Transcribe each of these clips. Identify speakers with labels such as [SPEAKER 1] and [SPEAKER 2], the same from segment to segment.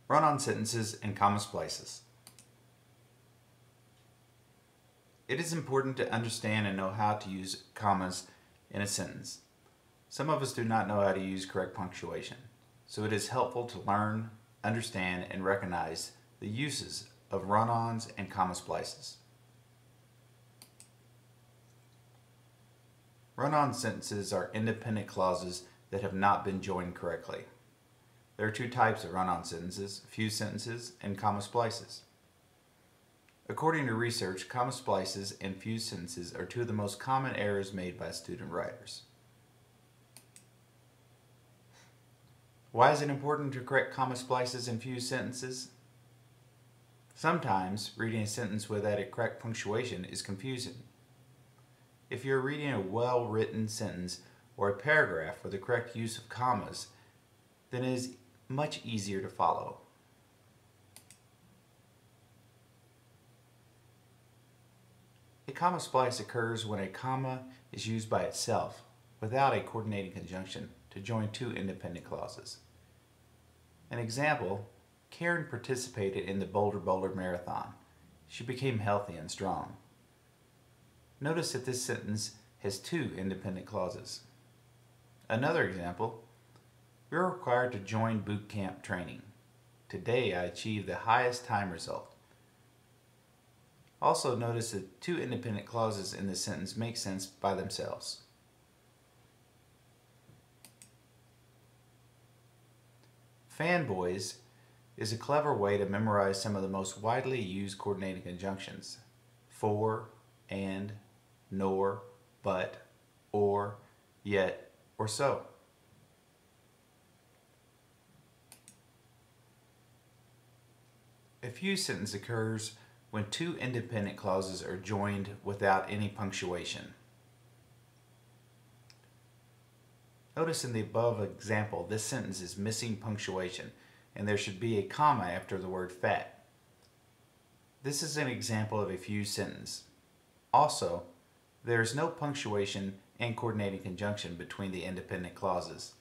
[SPEAKER 1] Run-on sentences and comma splices. It is important to understand and know how to use commas in a sentence. Some of us do not know how to use correct punctuation, so it is helpful to learn, understand, and recognize the uses of run-ons and comma splices. Run-on sentences are independent clauses that have not been joined correctly. There are two types of run-on sentences: fused sentences and comma splices. According to research, comma splices and fused sentences are two of the most common errors made by student writers. Why is it important to correct comma splices and fused sentences? Sometimes reading a sentence without a correct punctuation is confusing. If you're reading a well-written sentence or a paragraph with the correct use of commas, then it is much easier to follow. A comma splice occurs when a comma is used by itself without a coordinating conjunction to join two independent clauses. An example: Karen participated in the Boulder Boulder Marathon. She became healthy and strong. Notice that this sentence has two independent clauses. Another example: we are required to join boot camp training. Today I achieved the highest time result. Also notice that two independent clauses in this sentence make sense by themselves. Fanboys is a clever way to memorize some of the most widely used coordinating conjunctions: for, and, nor, but, or, yet, or so. A fused sentence occurs when two independent clauses are joined without any punctuation. Notice in the above example, this sentence is missing punctuation, and there should be a comma after the word fat. This is an example of a fused sentence. Also, there is no punctuation and coordinating conjunction between the independent clauses.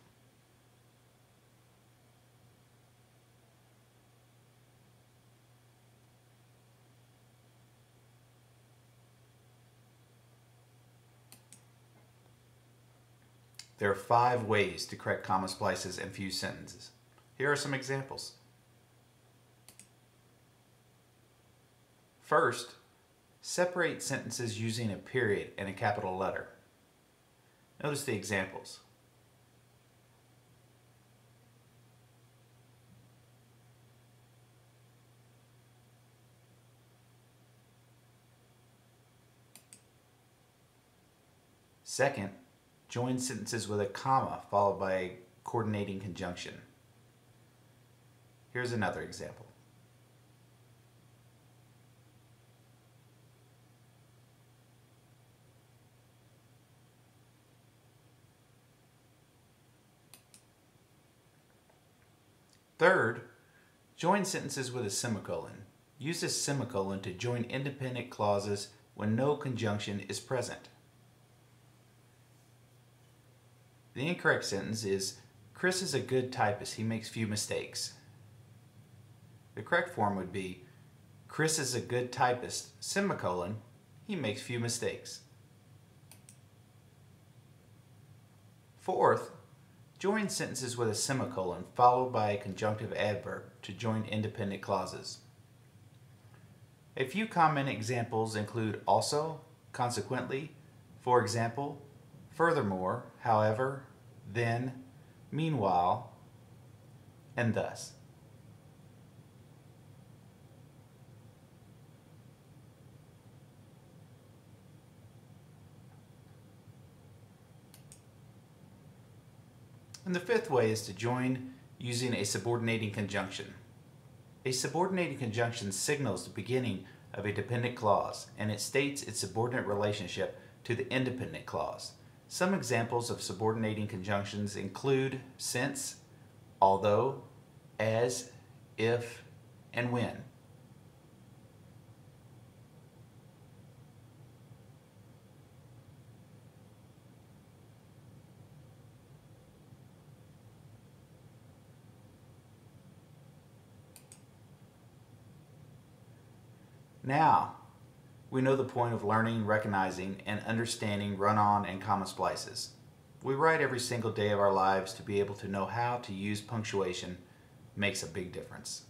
[SPEAKER 1] There are 5 ways to correct comma splices and fused sentences. Here are some examples. First, separate sentences using a period and a capital letter. Notice the examples. Second, join sentences with a comma followed by a coordinating conjunction. Here's another example. Third, join sentences with a semicolon. Use a semicolon to join independent clauses when no conjunction is present. The incorrect sentence is, Chris is a good typist, he makes few mistakes. The correct form would be, Chris is a good typist, semicolon, he makes few mistakes. Fourth, join sentences with a semicolon followed by a conjunctive adverb to join independent clauses. A few common examples include also, consequently, for example, furthermore, however, then, meanwhile, and thus. And the fifth way is to join using a subordinating conjunction. A subordinating conjunction signals the beginning of a dependent clause, and it states its subordinate relationship to the independent clause. Some examples of subordinating conjunctions include since, although, as, if, and when. Now, we know the point of learning, recognizing, and understanding run-on and comma splices. We write every single day of our lives to be able to know how to use punctuation makes a big difference.